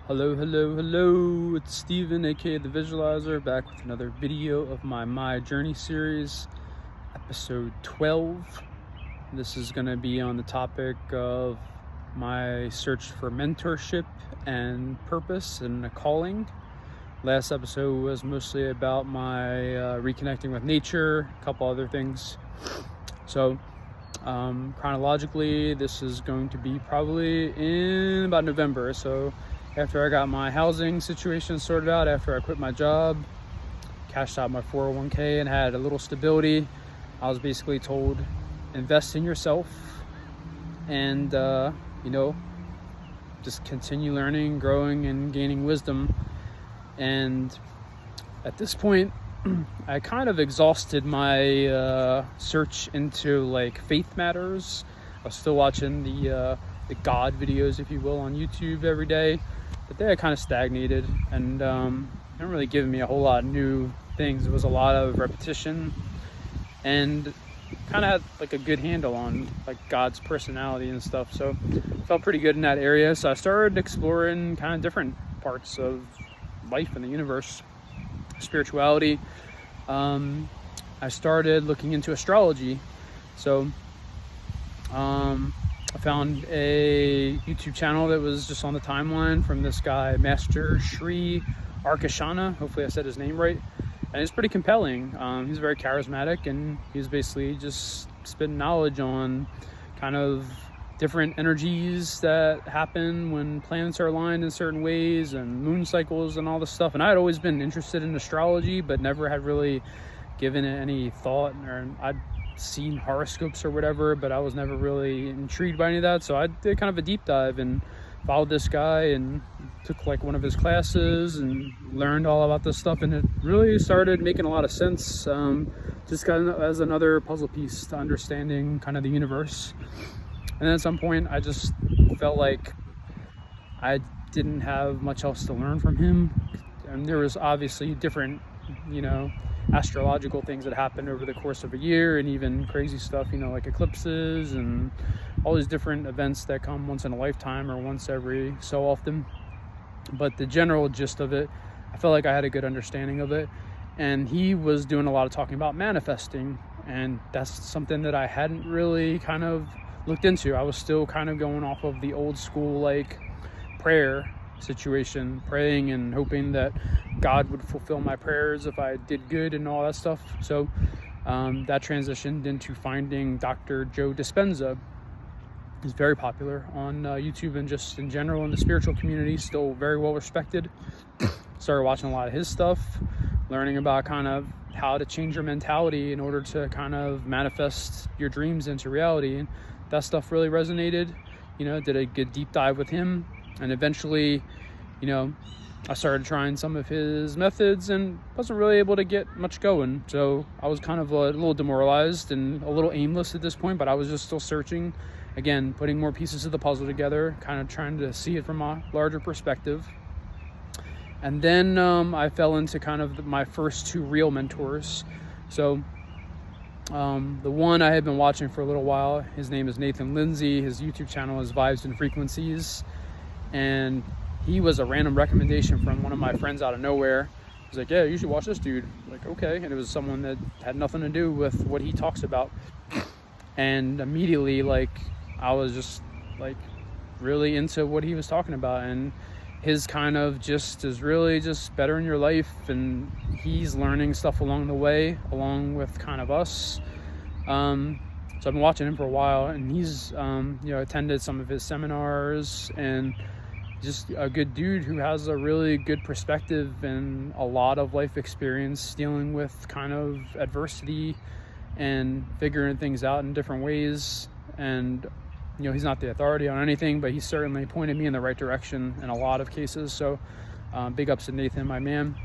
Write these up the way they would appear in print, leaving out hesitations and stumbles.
Hello, it's Steven, aka The Visualizer, back with another video of my Journey series, episode 12. This is going to be on the topic of my search for mentorship and purpose and a calling. Last episode was mostly about my reconnecting with nature, a couple other things. So chronologically, this is going to be probably in about November. So after I got my housing situation sorted out, after I quit my job, cashed out my 401k and had a little stability, I was basically told, invest in yourself and just continue learning, growing, and gaining wisdom. And at this point, I kind of exhausted my search into like faith matters. I was still watching the God videos, if you will, on YouTube every day, but they had kind of stagnated and they weren't really giving me a whole lot of new things. It was a lot of repetition and kind of had like a good handle on like God's personality and stuff. So I felt pretty good in that area. So I started exploring kind of different parts of life and the universe, spirituality. I started looking into astrology. So I found a YouTube channel that was just on the timeline from this guy, Master Sri Arkashana. Hopefully I said his name right. And it's pretty compelling. He's very charismatic, and he's basically just spitting knowledge on kind of different energies that happen when planets are aligned in certain ways and moon cycles and all this stuff. And I had always been interested in astrology, but never had really given it any thought. Or I'd seen horoscopes or whatever, but I was never really intrigued by any of that. So I did kind of a deep dive and followed this guy and took like one of his classes and learned all about this stuff, and it really started making a lot of sense, just kind of as another puzzle piece to understanding kind of the universe. And then at some point I just felt like I didn't have much else to learn from him, and there was obviously different astrological things that happened over the course of a year, and even crazy stuff, like eclipses and all these different events that come once in a lifetime or once every so often. But the general gist of it, I felt like I had a good understanding of it. And he was doing a lot of talking about manifesting, and that's something that I hadn't really kind of looked into. I was still kind of going off of the old school like prayer situation, praying and hoping that God would fulfill my prayers if I did good and all that stuff. So that transitioned into finding Dr. Joe Dispenza. He's very popular on YouTube and just in general in the spiritual community, still very well respected. Started watching a lot of his stuff, learning about kind of how to change your mentality in order to kind of manifest your dreams into reality. And that stuff really resonated. Did a good deep dive with him, and eventually I started trying some of his methods and wasn't really able to get much going. So I was kind of a little demoralized and a little aimless at this point, but I was just still searching, again, putting more pieces of the puzzle together, kind of trying to see it from a larger perspective. And then I fell into kind of my first two real mentors. So the one I had been watching for a little while, his name is Nathan Lindsay. His YouTube channel is Vibes and Frequencies. And he was a random recommendation from one of my friends out of nowhere. He's like, yeah, you should watch this dude. I'm like, okay. And it was someone that had nothing to do with what he talks about. And immediately, I was just really into what he was talking about. And his kind of just is really just bettering your life. And he's learning stuff along the way, along with kind of us. So I've been watching him for a while, and he's, attended some of his seminars, and just a good dude who has a really good perspective and a lot of life experience dealing with kind of adversity and figuring things out in different ways. And he's not the authority on anything, but he certainly pointed me in the right direction in a lot of cases. So big ups to Nathan, my man.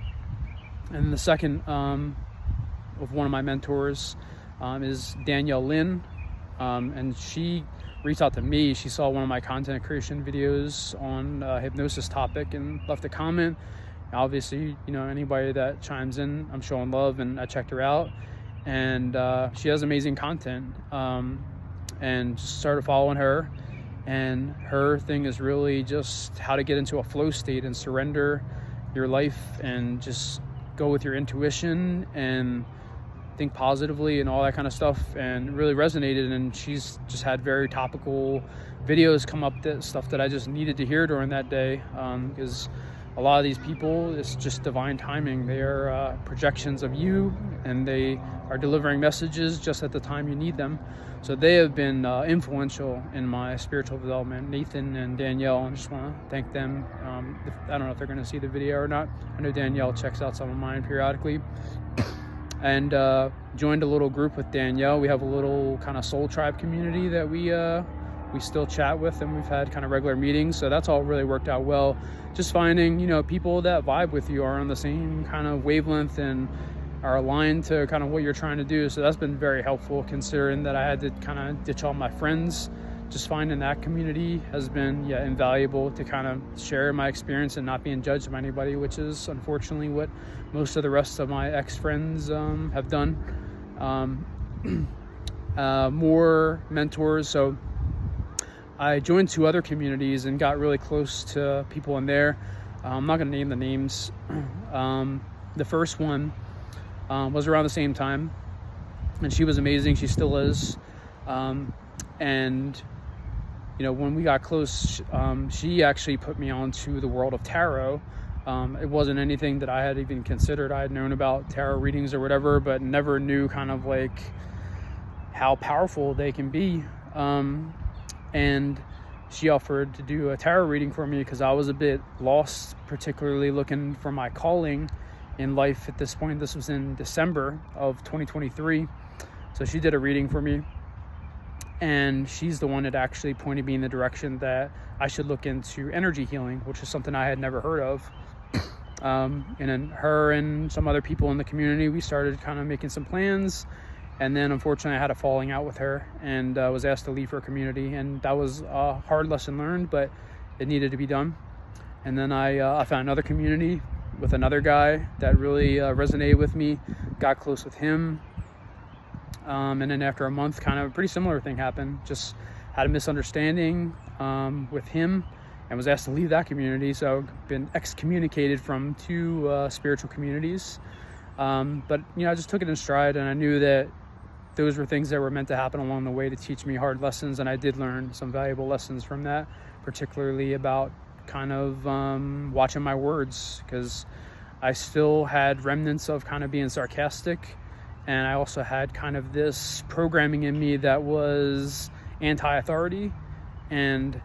And the second of one of my mentors is Danielle Lynn, and she reached out to me. She saw one of my content creation videos on hypnosis topic and left a comment. Obviously, anybody that chimes in, I'm showing love, and I checked her out, and she has amazing content, and just started following her. And her thing is really just how to get into a flow state and surrender your life and just go with your intuition and think positively and all that kind of stuff, and really resonated. And she's just had very topical videos come up, that stuff that I just needed to hear during that day, because a lot of these people, it's just divine timing. They are projections of you, and they are delivering messages just at the time you need them. So they have been influential in my spiritual development, Nathan and Danielle. I just want to thank them. I don't know if they're going to see the video or not. I know Danielle checks out some of mine periodically. And joined a little group with Danielle. We have a little kind of soul tribe community that we still chat with, and we've had kind of regular meetings. So that's all really worked out well. Just finding, people that vibe with you, are on the same kind of wavelength and are aligned to kind of what you're trying to do. So that's been very helpful, considering that I had to kind of ditch all my friends. Just finding that community has been invaluable to kind of share my experience and not being judged by anybody, which is unfortunately what most of the rest of my ex-friends have done. More mentors. So I joined 2 other communities and got really close to people in there. I'm not going to name the names. The first one was around the same time, and she was amazing. She still is. And when we got close, she actually put me onto the world of tarot. It wasn't anything that I had even considered. I had known about tarot readings or whatever, but never knew kind of like how powerful they can be. And she offered to do a tarot reading for me because I was a bit lost, particularly looking for my calling in life at this point. This was in December of 2023. So she did a reading for me. And she's the one that actually pointed me in the direction that I should look into energy healing, which is something I had never heard of. And then her and some other people in the community, we started kind of making some plans. And then unfortunately I had a falling out with her and was asked to leave her community. And that was a hard lesson learned, but it needed to be done. And then I found another community with another guy that really resonated with me, got close with him. And then after a month, kind of a pretty similar thing happened. Just had a misunderstanding with him and was asked to leave that community. So been excommunicated from 2 spiritual communities. But I just took it in stride, and I knew that those were things that were meant to happen along the way to teach me hard lessons. And I did learn some valuable lessons from that, particularly about kind of watching my words, because I still had remnants of kind of being sarcastic. And I also had kind of this programming in me that was anti-authority, and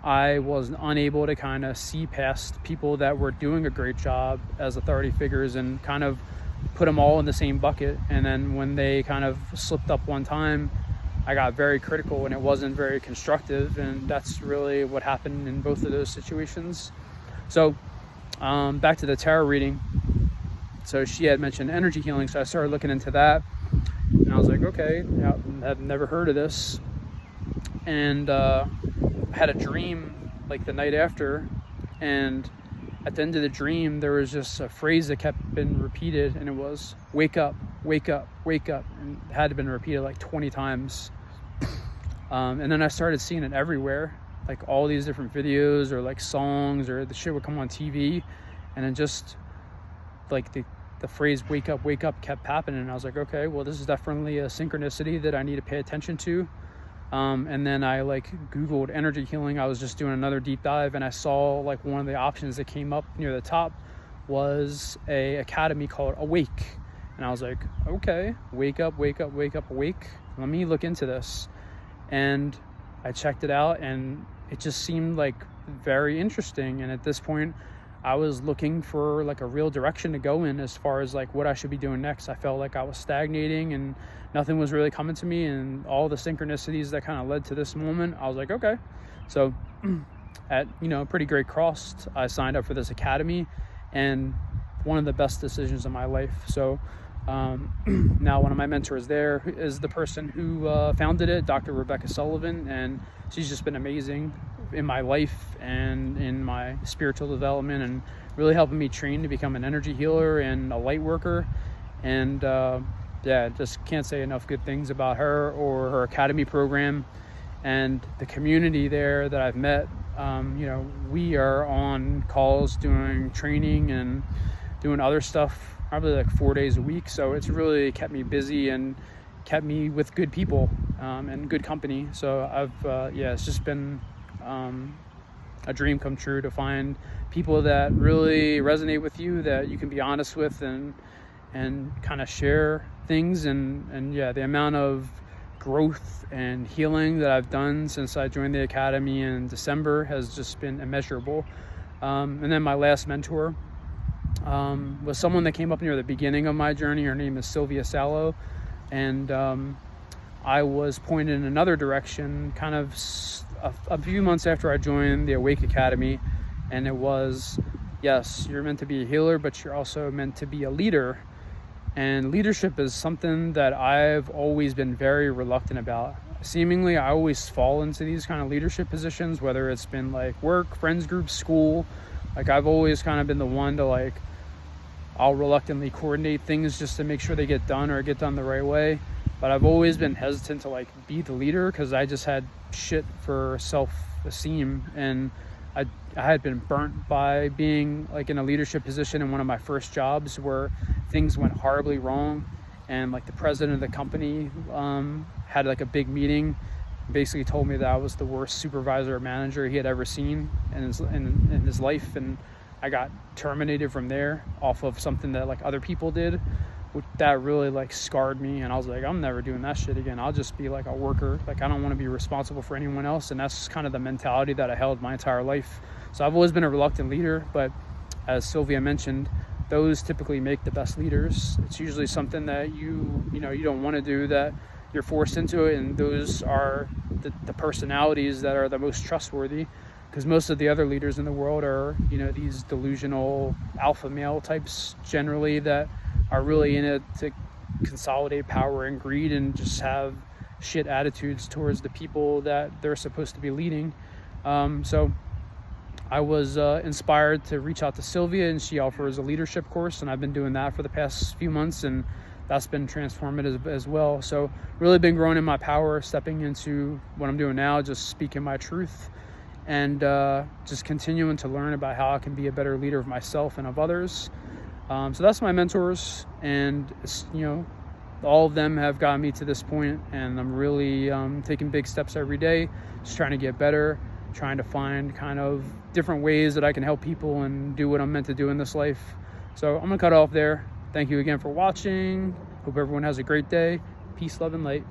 I was unable to kind of see past people that were doing a great job as authority figures and kind of put them all in the same bucket. And then when they kind of slipped up one time, I got very critical, and it wasn't very constructive. And that's really what happened in both of those situations. So back to the tarot reading. So she had mentioned energy healing, so I started looking into that, and I was like, okay, I've never heard of this. And I had a dream like the night after, and at the end of the dream there was just a phrase that kept being repeated, and it was wake up, wake up, wake up, and it had been repeated like 20 times. And then I started seeing it everywhere, like all these different videos or like songs, or the shit would come on TV, and then just like the phrase wake up kept happening. And I was like, okay, well, this is definitely a synchronicity that I need to pay attention to. And then I like Googled energy healing. I was just doing another deep dive, and I saw like one of the options that came up near the top was a academy called Awake. And I was like, okay, wake up, wake up, wake up, awake. Let me look into this. And I checked it out, and it just seemed like very interesting. And at this point, I was looking for like a real direction to go in as far as like what I should be doing next. I felt like I was stagnating and nothing was really coming to me, and all the synchronicities that kind of led to this moment, I was like, okay. So at a pretty great cost, I signed up for this academy, and one of the best decisions of my life. So now one of my mentors there is the person who founded it, Dr. Rebecca Sullivan, and she's just been amazing in my life and in my spiritual development, and really helping me train to become an energy healer and a light worker. And just can't say enough good things about her or her academy program. and the community there that I've met. We are on calls doing training and doing other stuff probably like 4 days a week. So it's really kept me busy and kept me with good people and good company. So it's just been a dream come true to find people that really resonate with you, that you can be honest with and kind of share things. And the amount of growth and healing that I've done since I joined the academy in December has just been immeasurable. And then my last mentor was someone that came up near the beginning of my journey. Her name is Sylvia Sallow, and I was pointed in another direction kind of a few months after I joined the Awake Academy, and it was, yes, you're meant to be a healer, but you're also meant to be a leader. And leadership is something that I've always been very reluctant about. Seemingly, I always fall into these kind of leadership positions, whether it's been like work, friends groups, school. Like I've always kind of been the one to I'll reluctantly coordinate things just to make sure they get done or get done the right way. But I've always been hesitant to be the leader because I just had shit for self-esteem, and I had been burnt by being in a leadership position in one of my first jobs where things went horribly wrong, and the president of the company had a big meeting, basically told me that I was the worst supervisor or manager he had ever seen in his life, and I got terminated from there off of something that other people did. That really scarred me, and I was like, I'm never doing that shit again. I'll just be a worker. I don't want to be responsible for anyone else. And that's kind of the mentality that I held my entire life. So I've always been a reluctant leader, but as Sylvia mentioned, those typically make the best leaders. It's usually something that you don't want to do, that you're forced into it, and those are the personalities that are the most trustworthy, because most of the other leaders in the world are these delusional alpha male types generally that are really in it to consolidate power and greed and just have shit attitudes towards the people that they're supposed to be leading. So I was inspired to reach out to Sylvia, and she offers a leadership course, and I've been doing that for the past few months, and that's been transformative as well. So really been growing in my power, stepping into what I'm doing now, just speaking my truth, and just continuing to learn about how I can be a better leader of myself and of others. So that's my mentors, and all of them have gotten me to this point, and I'm really taking big steps every day, just trying to get better, trying to find kind of different ways that I can help people and do what I'm meant to do in this life. So I'm gonna cut off there. Thank you again for watching. Hope everyone has a great day. Peace, love, and light.